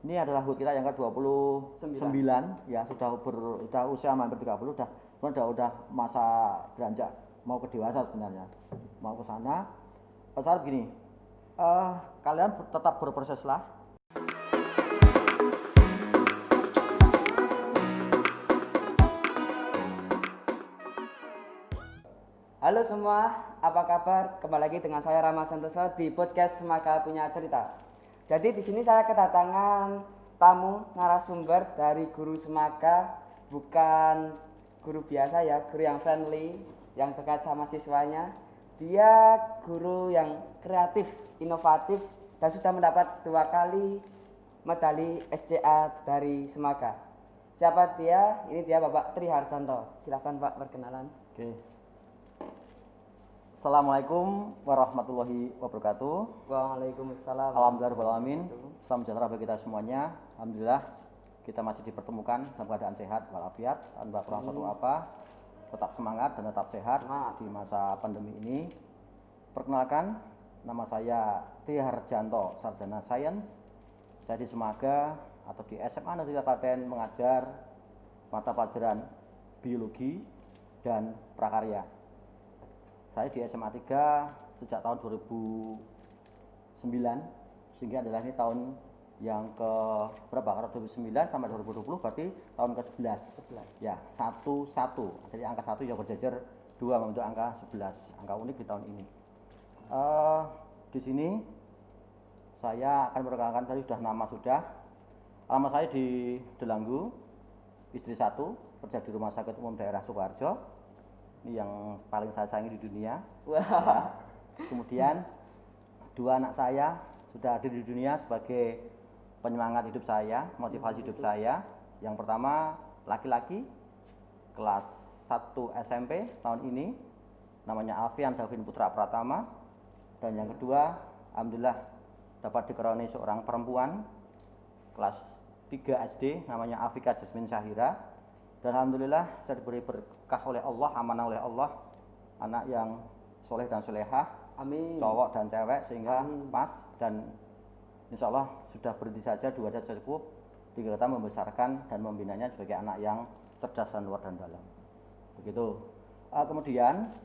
Ini adalah HUT kita yang ke-29 ya, sudah usia hampir 30, udah masa beranjak mau ke dewasa sebenarnya. Mau ke sana. Pasal begini. Kalian tetap berproses lah. Halo semua, apa kabar? Kembali lagi dengan saya Rama Santoso di podcast Semaka Punya Cerita. Jadi di sini saya kedatangan tamu narasumber dari guru Semaka, bukan guru biasa ya, guru yang friendly, yang dekat sama siswanya. Dia guru yang kreatif, inovatif, dan sudah mendapat 2 kali medali SCA dari Semaka. Siapa dia? Ini dia Bapak Tri Harjanto. Silakan Pak perkenalan. Oke. Assalamualaikum warahmatullahi wabarakatuh. Waalaikumsalam. Alhamdulillahirrahmanirrahim. Salam sejahtera bagi kita semuanya. Alhamdulillah kita masih dipertemukan dalam keadaan sehat walafiat, tanpa kurang suatu apa. Tetap semangat dan tetap sehat di masa pandemi ini. Perkenalkan, nama saya Tri Harjanto, Sarjana Sains. Saya di Semaga atau di SMA Negeri Klaten mengajar mata pelajaran biologi dan prakarya. Saya di SMA 3 sejak tahun 2009, sehingga adalah ini tahun yang ke berapa? Karena 2009 sampai 2020 berarti tahun ke-11. Ya, 11. Jadi angka 1 yang berjajar 2 membentuk angka 11. Angka unik di tahun ini. Di sini saya akan memperkenalkan, tadi sudah nama sudah. Alamat saya di Delanggu, istri 1, kerja di Rumah Sakit Umum Daerah Sukoharjo. Ini yang paling saya sayangi di dunia. Wah. Ya. Kemudian 2 anak saya sudah hadir di dunia sebagai penyemangat hidup saya, motivasi hidup saya. Yang pertama laki-laki, kelas 1 SMP tahun ini, namanya Alfian Davin Putra Pratama. Dan yang kedua, alhamdulillah dapat dikaruniai seorang perempuan, kelas 3 SD, namanya Afika Jasmine Syahira. Dan alhamdulillah saya diberi berkah oleh Allah, amanah oleh Allah, anak yang soleh dan solehah, Amin. cowok dan cewek, sehingga pas. Dan insya Allah sudah berhenti saja, 2 saja cukup. 3 kita membesarkan dan membinanya sebagai anak yang cerdas dan luar dan dalam. Begitu. Kemudian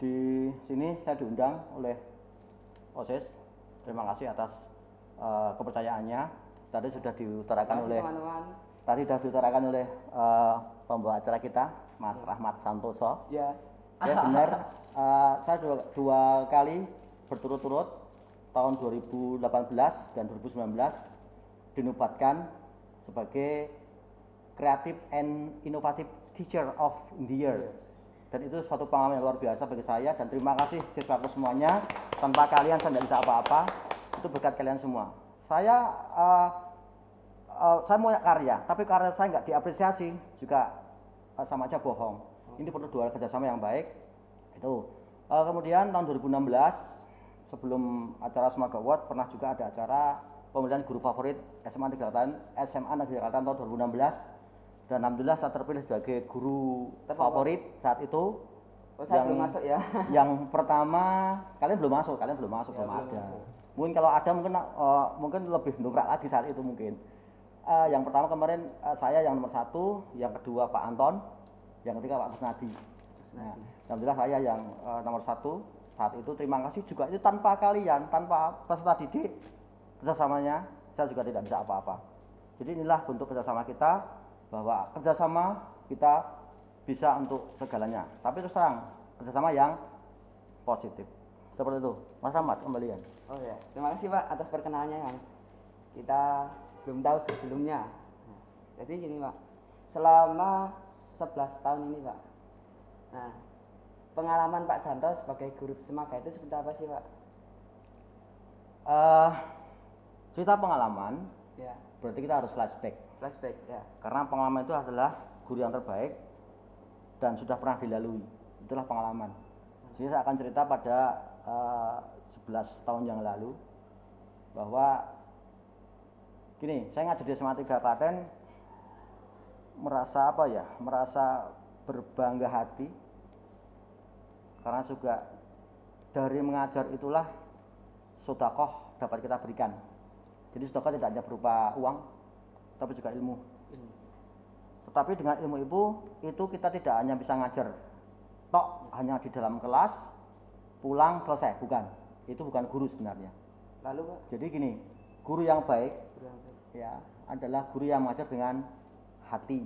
di sini saya diundang oleh OSIS. Terima kasih atas kepercayaannya. Tadi sudah diutarakan oleh pembawa acara kita, Mas Rahmat Santoso. Ya. Ya benar. Saya dua kali berturut-turut tahun 2018 dan 2019 dinobatkan sebagai Creative and Innovative Teacher of the Year. Dan itu suatu pengalaman yang luar biasa bagi saya, dan terima kasih siswaku semuanya. Tanpa kalian saya tidak bisa apa-apa. Itu berkat kalian semua. Saya mau karya, tapi karya saya nggak diapresiasi juga sama aja bohong. Ini perlu 2 kerjasama yang baik. Itu. Kemudian tahun 2016 sebelum acara Semaga Award pernah juga ada acara pemilihan guru favorit SMA Negeri Klaten tahun 2016. Dan alhamdulillah saya terpilih sebagai guru favorit saat itu. Saya belum masuk ya. Yang pertama, kalian belum masuk, belum ada. Mungkin kalau ada mungkin lebih nungkrak lagi saat itu mungkin. Yang pertama kemarin saya yang nomor 1, yang kedua Pak Anton, yang ketiga Pak Kusnadi. Nah, alhamdulillah saya yang nomor 1 saat itu. Terima kasih juga, itu tanpa kalian, tanpa peserta didik, kerjasamanya saya juga tidak bisa apa-apa. Jadi inilah bentuk kerjasama kita, bahwa kerjasama kita bisa untuk segalanya. Tapi terus terang, kerjasama yang positif. Seperti itu. Mas Rahmat, kembalian. Oh ya, terima kasih Pak atas perkenalannya yang kita belum tahu sebelumnya. Jadi gini Pak, selama 11 tahun ini Pak, nah pengalaman Pak Janto sebagai guru Semaga itu seperti apa sih Pak? Cerita pengalaman, ya. Berarti kita harus flashback ya. Karena pengalaman itu adalah guru yang terbaik dan sudah pernah dilalui. Itulah pengalaman. Jadi saya akan cerita pada 11 tahun yang lalu, bahwa gini, saya ngajar di SMA 3 Klaten, merasa berbangga hati, karena juga dari mengajar itulah sedekah dapat kita berikan. Jadi sedekah tidak hanya berupa uang, tapi juga ilmu. Tetapi dengan ilmu itu kita tidak hanya bisa ngajar, tok hanya di dalam kelas, pulang selesai, bukan. Itu bukan guru sebenarnya. Lalu Pak? Jadi gini, guru yang baik, ya adalah guru yang mengajar dengan hati.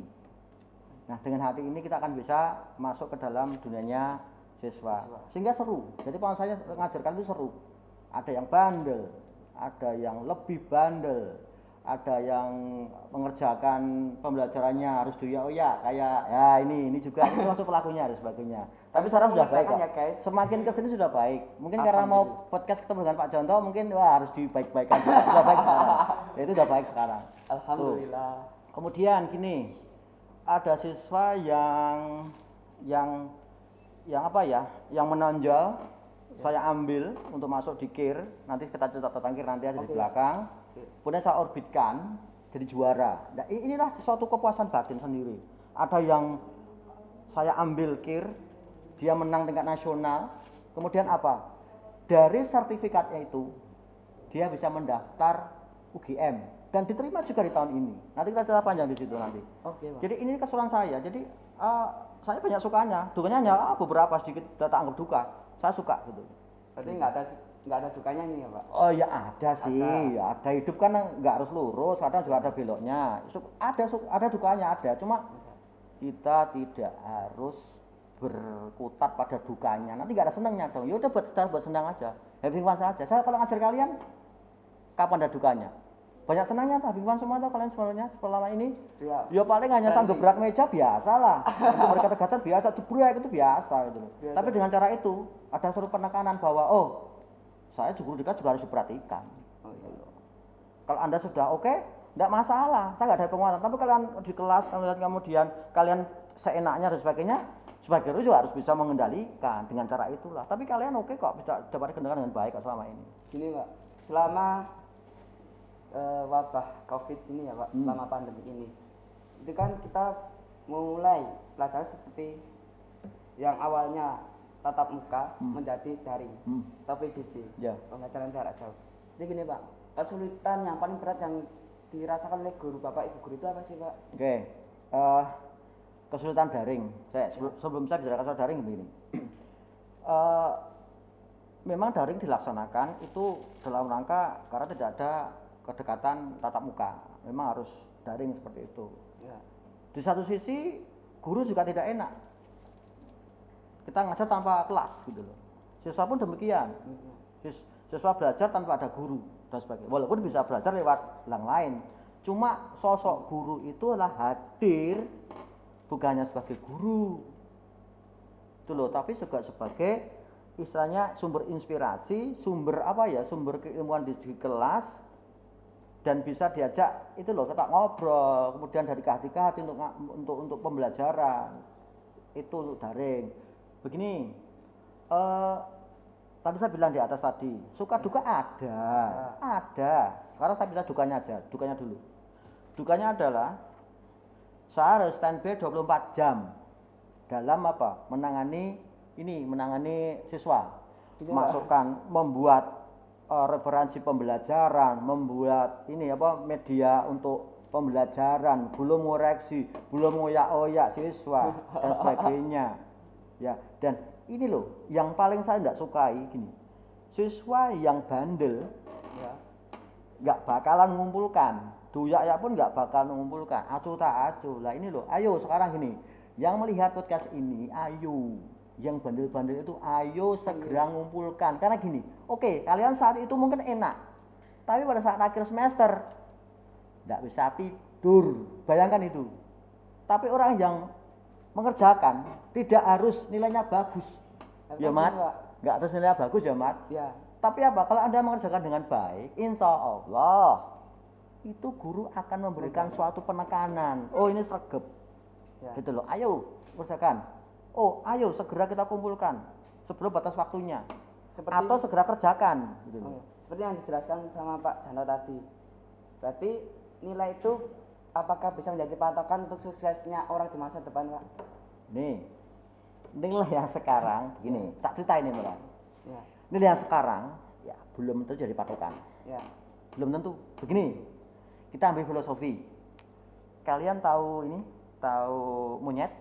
Nah dengan hati ini kita akan bisa masuk ke dalam dunianya siswa. Sehingga seru. Jadi kalau saya mengajarkan itu seru. Ada yang bandel, ada yang lebih bandel, ada yang mengerjakan pembelajarannya harus doya-oya kayak ya ini juga ini masuk pelakunya dan sebagainya. Tapi sekarang sudah baik kok. Ya, Semakin kesini sudah baik. Mungkin karena mau podcast ketemu dengan Pak Jonto mungkin wah harus dibaik-baikan juga. Sudah baik sekarang. Ya, itu sudah baik sekarang. Alhamdulillah. Tuh. Kemudian gini, ada siswa yang apa ya? Yang menonjol saya ambil untuk masuk di KIR, nanti kita catat tentang KIR nanti ada di belakang. Kemudian saya orbitkan jadi juara. Nah, inilah suatu kepuasan batin sendiri. Ada yang saya ambil KIR, dia menang tingkat nasional. Kemudian apa? Dari sertifikatnya itu dia bisa mendaftar UGM dan diterima juga di tahun ini. Nanti kita cerita panjang di situ nanti. Oke, Pak. Jadi ini keseruan saya. Jadi saya banyak sukanya. Dukanya hanya beberapa sedikit, tak anggap duka. Saya suka gitu. Berarti nggak ada dukanya ini ya Pak? Oh ya ada sih, ada hidup kan nggak harus lurus, kadang juga ada beloknya. Ada dukanya ada, cuma kita tidak harus berkutat pada dukanya. Nanti nggak ada senangnya dong. Ya udah buat senang aja, having fun saja. Saya kalau ngajar kalian, kapan ada dukanya? Banyak senangnya tuh, having fun semua tuh kalian semuanya selama ini. Ya paling hanya sanggup gebrak meja biasa lah. Untuk mereka tegasan biasa, jebrek itu biasa gitu. Tapi dengan cara itu ada suatu penekanan bahwa saya guru dekat juga harus diperhatikan. Kalau Anda sudah oke, tidak masalah. Saya nggak ada penguatan. Tapi kalian di kelas, kemudian kalian seenaknya dan sebagainya, sebagai guru juga harus bisa mengendalikan dengan cara itulah. Tapi kalian oke kok, bisa dapat kendalikan dengan baik selama ini. Gini Pak, selama wabah COVID ini ya Pak, selama pandemi ini, itu kan kita mulai pelajaran seperti yang awalnya tatap muka menjadi daring atau PJJ, pembelajaran jarak jauh. Jadi gini Pak, kesulitan yang paling berat yang dirasakan oleh guru Bapak Ibu guru itu apa sih Pak? Oke, kesulitan daring. Sebelum saya bicara soal daring begini. Memang daring dilaksanakan itu dalam rangka karena tidak ada kedekatan tatap muka. Memang harus daring seperti itu. Ya. Di satu sisi guru juga tidak enak. Kita ngajar tanpa kelas gitu loh. Siswa pun demikian. Siswa belajar tanpa ada guru dan sebagainya. Walaupun bisa belajar lewat yang lain. Cuma sosok guru itu adalah hadir bukannya sebagai guru. Itu loh, tapi juga sebagai istilahnya sumber inspirasi, sumber sumber keilmuan di kelas. Dan bisa diajak itu loh kita ngobrol, kemudian dari hati ke hati untuk pembelajaran itu daring. Begini, tadi saya bilang di atas tadi suka duka ada. Sekarang saya bilang dukanya aja, dukanya dulu. Dukanya adalah saya harus standby 24 jam dalam menangani siswa, masukkan, membuat referensi pembelajaran, membuat media untuk pembelajaran, belum ngoreksi, belum ngoyak-oyak siswa dan sebagainya. Ya, dan ini loh yang paling saya tidak sukai gini. Siswa yang bandel nggak bakalan mengumpulkan, doyak pun nggak bakal mengumpulkan, acuh tak acuh. Lah ini loh, ayo sekarang gini, yang melihat podcast ini, ayo yang bandel-bandel itu ayo segera ngumpulkan. Karena gini, oke, kalian saat itu mungkin enak, tapi pada saat akhir semester tidak bisa tidur, bayangkan itu. Tapi orang yang mengerjakan tidak harus nilainya bagus ya Mat, nggak harus nilainya bagus ya Mat ya. Tapi kalau Anda mengerjakan dengan baik, insya Allah itu guru akan memberikan suatu penekanan. Oh ini sregep ya. Gitu loh, ayo kerjakan. Oh, ayo segera kita kumpulkan sebelum batas waktunya. Atau segera kerjakan gitu. Seperti yang dijelaskan sama Pak Janto tadi. Berarti nilai itu apakah bisa menjadi patokan untuk suksesnya orang di masa depan, Pak? Nih, nilai yang sekarang begini, tak cerita ini Mbak. Ya. Nilai yang sekarang ya belum tentu jadi patokan. Ya. belum tentu. Begini, kita ambil filosofi. Kalian tahu ini, tahu monyet?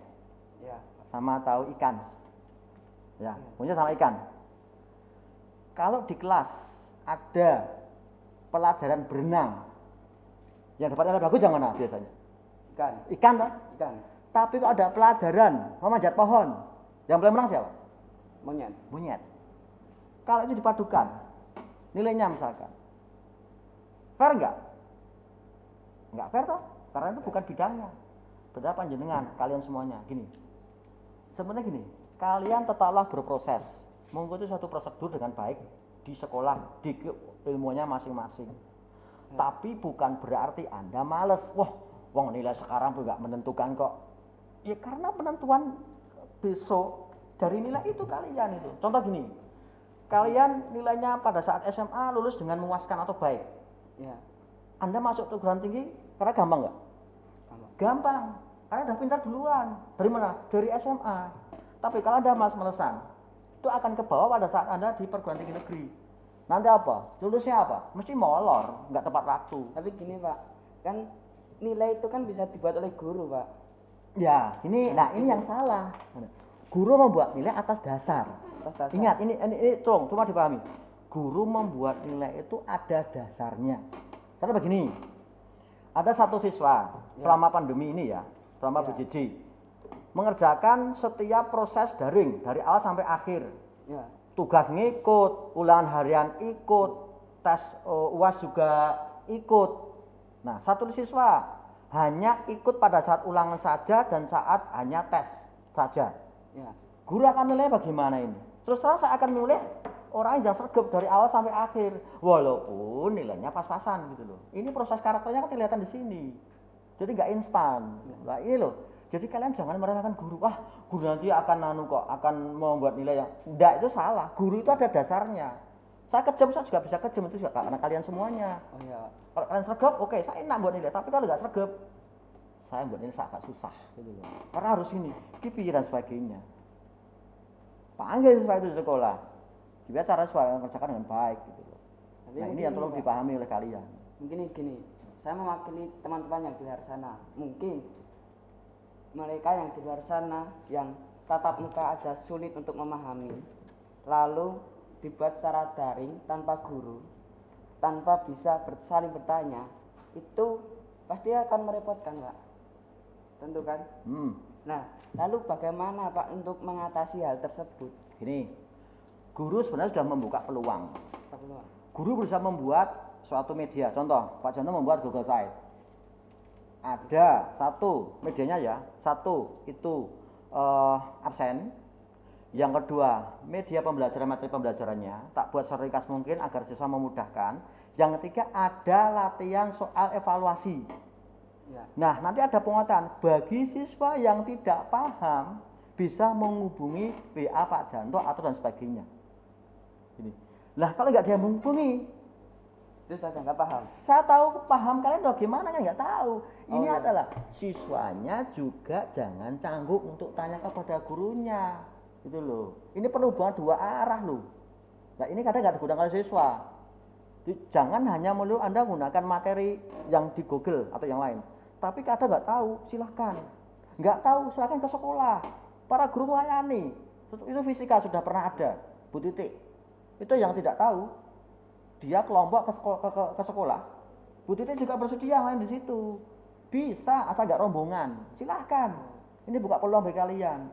Ya. Sama tahu ikan. Ya, monyet sama ikan. Kalau di kelas ada pelajaran berenang, yang dapat nilai bagus yang mana biasanya? Ikan. Ikan toh? Ikan. Tapi kalau ada pelajaran memanjat pohon, yang paling menang siapa? Monyet. Monyet. Kalau itu dipadukan, nilainya misalkan, fair enggak? Enggak fair toh? Karena itu bukan bidangnya. Beda panjenengan, kalian semuanya. Gini, sebenarnya gini, kalian tetaplah berproses, mengikuti satu prosedur dengan baik di sekolah, di ilmunya masing-masing. Tapi bukan berarti Anda males. Wah, wong nilai sekarang juga menentukan kok. Ya karena penentuan besok dari nilai itu kalian itu. Contoh gini, kalian nilainya pada saat SMA lulus dengan memuaskan atau baik. Ya. Anda masuk perguruan tinggi karena gampang nggak? Gampang. Karena udah pintar duluan. Dari mana? Dari SMA. Tapi kalau Anda males-malesan, itu akan ke bawah pada saat Anda di perguruan tinggi negeri. Nanti apa? Lulusnya apa? Mesti molor, nggak tepat waktu. Tapi gini Pak, kan nilai itu kan bisa dibuat oleh guru Pak. Ya, ini, nah ini yang salah. Guru membuat nilai atas dasar. Atas dasar. Ingat, ini tolong, cuma dipahami. Guru membuat nilai itu ada dasarnya. Karena begini, ada satu siswa selama pandemi ini ya, selama BJJ, mengerjakan setiap proses daring dari awal sampai akhir. Ya. Tugas ngikut, ulangan harian ikut, tes UAS juga ikut. Nah, satu siswa hanya ikut pada saat ulangan saja dan saat hanya tes saja. Ya. Guru akan nilai bagaimana ini? Terus terang saya akan nilai orang yang sergap dari awal sampai akhir, walaupun nilainya pas-pasan gitu loh. Ini proses karakternya kan kelihatan di sini. Jadi nggak instan. Nah ini loh. Jadi kalian jangan meremehkan guru. Wah, guru nanti akan akan membuat nilai yang enggak, itu salah. Guru itu ada dasarnya. Saya kejam, saya juga bisa kejam, itu juga karena kalian semuanya. Oh iya. Kalau kalian sergap, oke, saya enak buat nilai. Tapi kalau nggak sergap, saya buat nilai agak susah gitu loh. Karena harus ini, KIPI dan sebagainya. Panggil siswa itu di sekolah. Biar cara siswa mengerjakan dengan baik gitu loh. Tapi Nah ini yang tolong dipahami oleh kalian. Mungkin gini, saya mewakili teman-teman yang di luar sana. Mungkin mereka yang di luar sana yang tatap muka aja sulit untuk memahami, lalu dibuat secara daring tanpa guru, tanpa bisa saling bertanya, itu pasti akan merepotkan Pak. Tentu kan? Nah, lalu bagaimana Pak untuk mengatasi hal tersebut? Gini, guru sebenarnya sudah membuka peluang. Peluang. Guru berusaha membuat suatu media. Contoh, Pak Jono membuat Google Site. Ada satu medianya ya, satu itu absen. Yang kedua, media pembelajaran, materi pembelajarannya tak buat seringkas mungkin agar siswa memudahkan. Yang ketiga, ada latihan soal evaluasi. Ya. Nah, nanti ada penguatan bagi siswa yang tidak paham bisa menghubungi WA Pak Janto atau dan sebagainya. Ini. Nah, kalau nggak dia menghubungi, itu saya nggak paham. Saya tahu paham, kalian bagaimana kan nggak tahu. Ini iya. adalah siswanya juga jangan canggung untuk tanya kepada gurunya, gitu loh. Ini perlu hubungan dua arah loh. Nah ini kadang nggak digunakan oleh siswa. Jangan hanya melulu Anda menggunakan materi yang di Google atau yang lain. Tapi kadang nggak tahu, silahkan. Nggak tahu, silahkan ke sekolah. Para guru melayani. Itu fisika sudah pernah ada, Bu Titik. Itu yang tidak tahu. Dia kelompok ke sekolah. Bu Titik juga bersedia main di situ. Bisa, asal nggak rombongan. Silahkan. Ini buka peluang bagi kalian.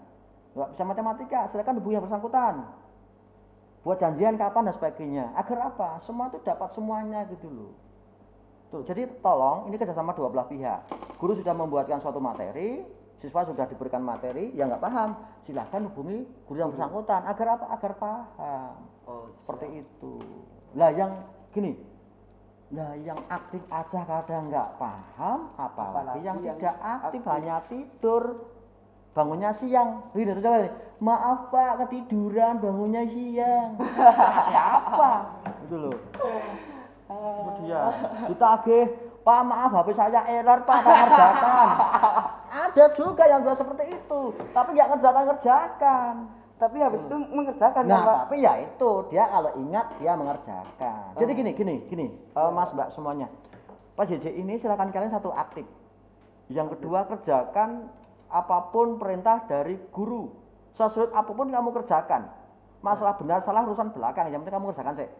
Nggak bisa matematika, silahkan hubungi yang bersangkutan. Buat janjian kapan dan sebagainya. Agar apa? Semua itu dapat semuanya gitu loh. Tuh, jadi tolong, ini kerjasama dua belah pihak. Guru sudah membuatkan suatu materi, siswa sudah diberikan materi, yang nggak paham, silahkan hubungi guru yang bersangkutan. Agar apa? Agar paham. Seperti itu. Lah yang gini, lah yang aktif aja kadang nggak paham, apalagi yang tidak aktif hanya tidur, bangunnya siang. Ini coba ini, maaf Pak ketiduran, bangunnya siang. Siapa? Itu loh. Kemudian ditagih, Pak maaf HP saya error Pak, tak kerjakan. Ada juga yang sudah seperti itu, tapi nggak kerjakan. Tapi habis itu mengerjakan Nah, kan, Pak? tapi ya itu dia kalau ingat dia mengerjakan. Jadi gini, Mas Mbak semuanya. Pak JJ ini silakan kalian satu aktif. Yang kedua kerjakan apapun perintah dari guru. Sesulit apapun kamu kerjakan. Masalah benar salah urusan belakang, yang penting kamu kerjakan sih.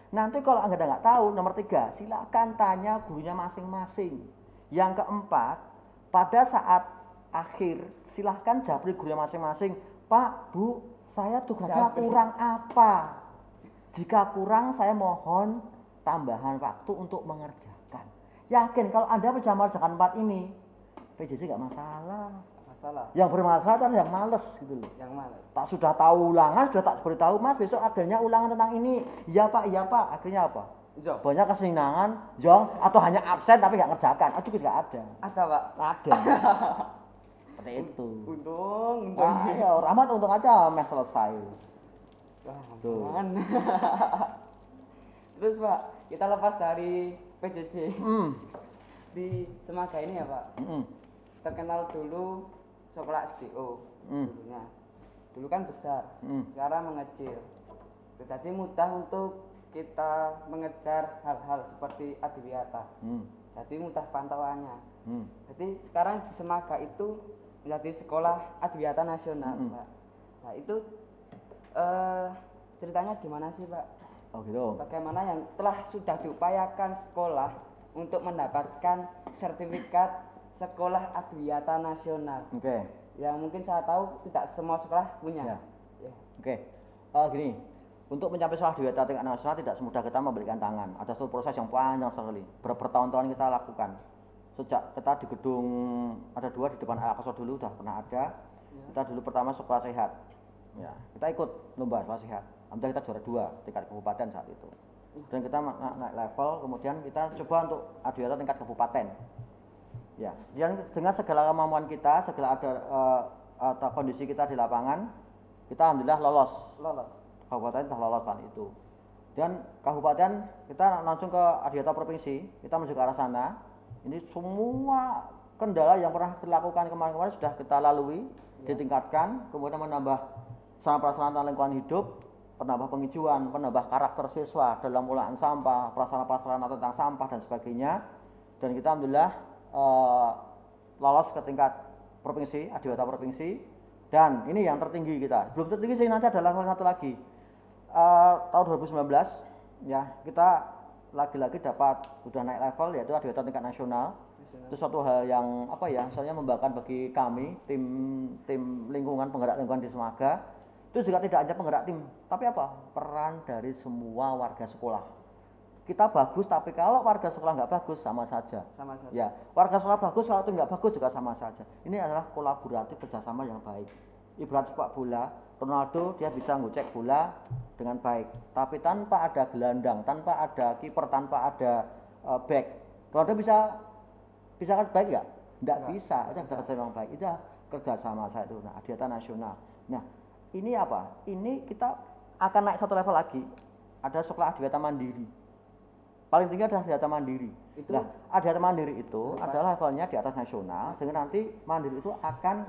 Nanti kalau Anda nggak tahu, nomor 3, silakan tanya gurunya masing-masing. Yang keempat, pada saat akhir silahkan japri gurunya masing-masing. Pak, Bu, saya tugasnya kurang apa? Jika kurang, saya mohon tambahan waktu untuk mengerjakan. Yakin kalau Anda bisa mengerjakan 4 ini, PJJ nggak masalah. Masalah. Yang bermasalah adalah yang males gitu loh. Yang males. Tak sudah tahu ulangan, sudah tak beritahu, Mas besok akhirnya ulangan tentang ini. Iya Pak, akhirnya apa? Jom. Banyak kesenangan, jong, atau hanya absen tapi nggak ngerjakan. Itu juga ada. Ada, Pak. Ada. Seperti itu. Untung. Ya, Rahmat untung aja mes selesai. Wah, Tuh. aman. Terus, Pak, kita lepas dari PJJ. Di Semaga ini ya, Pak. Terkenal dulu sekolah SDO dulunya. Dulu kan besar, sekarang mengecil. Jadi mudah untuk kita mengejar hal-hal seperti adiwiyata. Jadi mudah pantauannya. Jadi sekarang di Semaga itu menjadi sekolah adiwiyata nasional, Pak. Nah itu ceritanya gimana sih, Pak? Oh gitu. Bagaimana yang telah sudah diupayakan sekolah untuk mendapatkan sertifikat sekolah adiwiyata nasional. Oke. Yang mungkin saya tahu tidak semua sekolah punya. Ya. Oke. Gini, untuk mencapai sekolah adiwiyata tingkat nasional tidak semudah kita memberikan tangan. Ada suatu proses yang panjang sekali. Bertahun-tahun kita lakukan. Sejak kita di gedung ada 2 di depan Al-Aqsa dulu sudah pernah ada. Kita dulu pertama sekolah sehat. Ya, kita ikut lomba sekolah sehat. Alhamdulillah kita juara 2 tingkat kabupaten saat itu. Dan kita naik level, kemudian kita coba untuk adiwiyata tingkat kabupaten. Ya, yang dengan segala kemampuan kita, segala ada kondisi kita di lapangan, kita alhamdulillah lolos. Kabupaten sudah lolos tahun itu. Dan kabupaten kita langsung ke adiwiyata provinsi, kita menuju ke arah sana. Ini semua kendala yang pernah dilakukan kemarin-kemarin sudah kita lalui, ditingkatkan, kemudian menambah sarana prasarana lingkungan hidup, penambah penghijauan, penambah karakter siswa dalam pengolahan sampah, prasarana tentang sampah dan sebagainya. Dan kita alhamdulillah lolos ke tingkat provinsi, adiwiyata provinsi. Dan ini yang tertinggi kita. Belum tertinggi sih, nanti adalah salah satu lagi. Tahun 2019 ya, kita lagi-lagi dapat udah naik level, yaitu adiwiyata tingkat nasional. Itu suatu hal yang apa ya, misalnya membanggakan bagi kami tim lingkungan, penggerak lingkungan di Semaga. Itu juga tidak hanya penggerak tim, tapi apa, peran dari semua warga sekolah. Kita bagus, tapi kalau warga sekolah nggak bagus sama saja. Ya, warga sekolah bagus, kalau tim nggak bagus juga sama saja. Ini adalah kolaboratif kerjasama yang baik. Ibarat sepak bola, Ronaldo dia bisa ngecek bola dengan baik, tapi tanpa ada gelandang, tanpa ada kiper, tanpa ada back, Ronaldo bisa kan baik nggak? Nggak bisa. Itu kerja yang baik. Itu kerjasama saya itu. Nah, adiwiyata nasional. Nah, ini apa? Ini kita akan naik satu level lagi. Ada sekolah adiwiyata mandiri. Paling tinggi adalah adiwiyata mandiri. Nah, adiwiyata mandiri itu adalah levelnya di atas nasional, sehingga nanti mandiri itu akan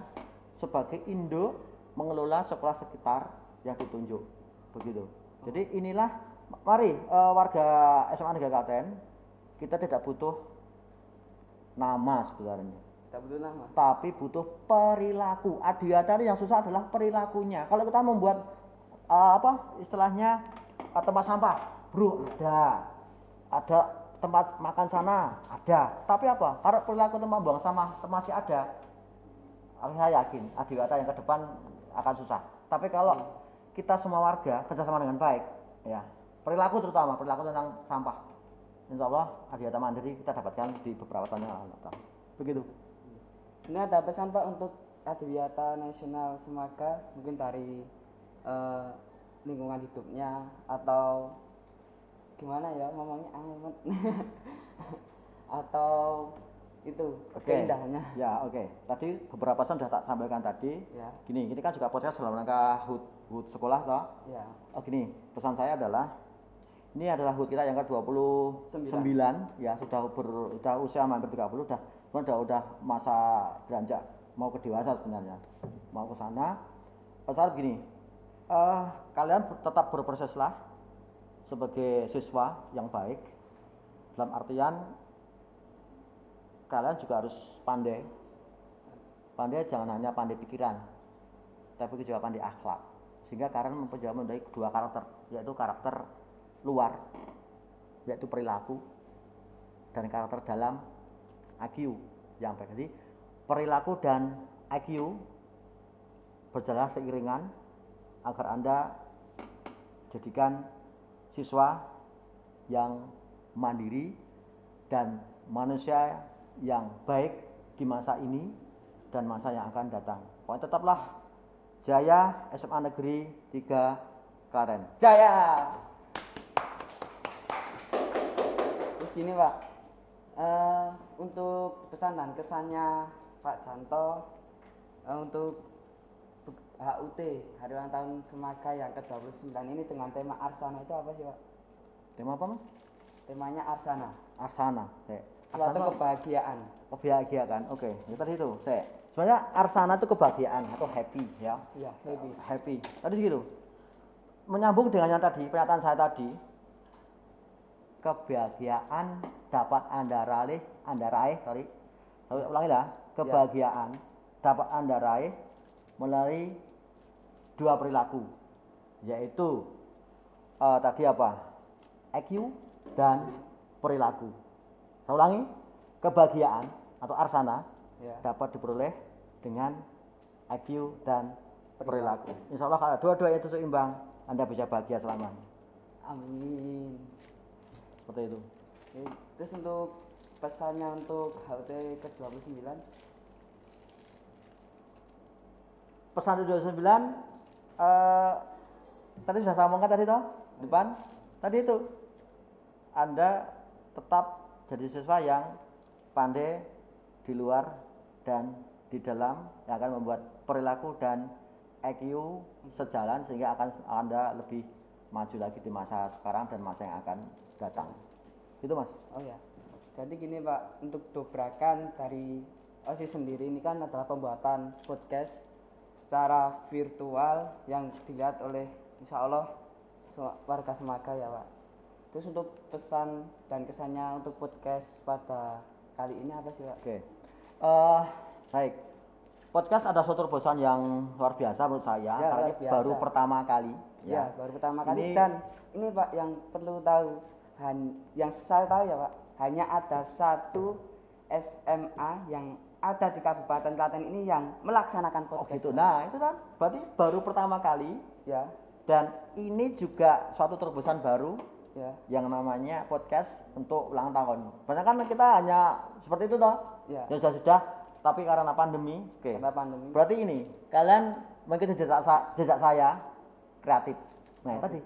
sebagai induk mengelola sekolah sekitar yang ditunjuk, begitu. Jadi inilah, mari warga SMA Negeri Klaten, kita tidak butuh nama sebenarnya, tapi butuh perilaku. Adiwiyata yang susah adalah perilakunya. Kalau kita membuat istilahnya tempat sampah, bro, ada tempat makan sana, ada. Tapi apa? Kalau perilaku tempat buang sampah masih ada, saya yakin adiwiyata yang ke depan akan susah. Tapi kalau kita semua warga kerjasama dengan baik, ya, perilaku terutama perilaku tentang sampah, insya Allah adiwiyata mandiri kita dapatkan di beberapa tahun yang akan datang. Begitu. Ini ada pesan Pak untuk adiwiyata nasional Semaga, mungkin dari lingkungan hidupnya atau gimana ya ngomongnya atau itu keindahannya. Ya, oke. Tadi beberapa pesan sudah tak sampaikan tadi. Ya. Gini, ini kan juga podcast dalam rangka HUT sekolah toh. Ya. Oh gini, pesan saya adalah ini adalah HUT kita yang ke-29 ya, sudah usia hampir 30, udah masa beranjak mau ke dewasa sebenarnya. Mau ke sana. Pasal gini, Kalian tetap berproseslah sebagai siswa yang baik, dalam artian kalian juga harus pandai. Pandai jangan hanya pandai pikiran, tapi juga pandai akhlak, sehingga kalian mempunyai dua karakter, yaitu karakter luar, yaitu perilaku, dan karakter dalam, IQ yang baik. Jadi perilaku dan IQ berjalan seiringan agar Anda jadikan siswa yang mandiri dan manusia yang baik di masa ini dan masa yang akan datang. Pokoknya tetaplah jaya SMA Negeri 3 Klaten. Jaya. Terus gini Pak, untuk pesan dan kesannya Pak Janto untuk HUT Hari Ulang Tahun Semaka yang ke-29 ini dengan tema Arsana itu apa sih Pak? Tema apa Mas? Temanya Arsana. Arsana. Suatu kebahagiaan. Kebahagiaan. Oke, ya tadi itu. Sebenarnya Arsana itu kebahagiaan atau happy ya. Iya, happy. Happy. Tadi segitu. Menyambung dengan yang tadi, pernyataan saya tadi, kebahagiaan dapat Anda raih, ulangi lah. Kebahagiaan dapat Anda raih melalui dua perilaku, yaitu tadi apa? IQ dan perilaku. Saya ulangi, kebahagiaan atau arsana dapat diperoleh dengan IQ dan perilaku. Insya Allah kalau dua-duanya itu seimbang, Anda bisa bahagia selamanya. Amin. Seperti itu. Terus untuk pesannya untuk HUT ke-29? Pesan 29 tadi sudah saya omongkan tadi toh, depan. Tadi itu Anda tetap jadi siswa yang pandai di luar dan di dalam, yang akan membuat perilaku dan IQ sejalan sehingga akan Anda lebih maju lagi di masa sekarang dan masa yang akan datang. Itu Mas. Oh ya. Jadi gini Pak, untuk dobrakan dari OSIS sendiri ini kan adalah pembuatan podcast secara virtual yang dilihat oleh insya Allah warga Semaka ya Pak. Terus untuk pesan dan kesannya untuk podcast pada kali ini apa sih Pak? Oke. Baik. Podcast ada suatu terobosan yang luar biasa menurut saya, Ya, karena ini baru pertama kali. Ya, baru pertama kali. Dan ini Pak yang perlu tahu, yang saya tahu ya Pak, hanya ada satu SMA yang ada di Kabupaten Klaten ini yang melaksanakan podcast. Oh gitu. Nah itu kan berarti baru pertama kali. Ya. Dan ini juga suatu terobosan baru. Ya. Yang namanya podcast untuk ulang tahun. Banyak kan kita hanya seperti itu toh. Ya. Ya sudah. Tapi karena pandemi. Oke. Karena pandemi. Berarti ini kalian mengikuti jejak saya kreatif. Nah tadi.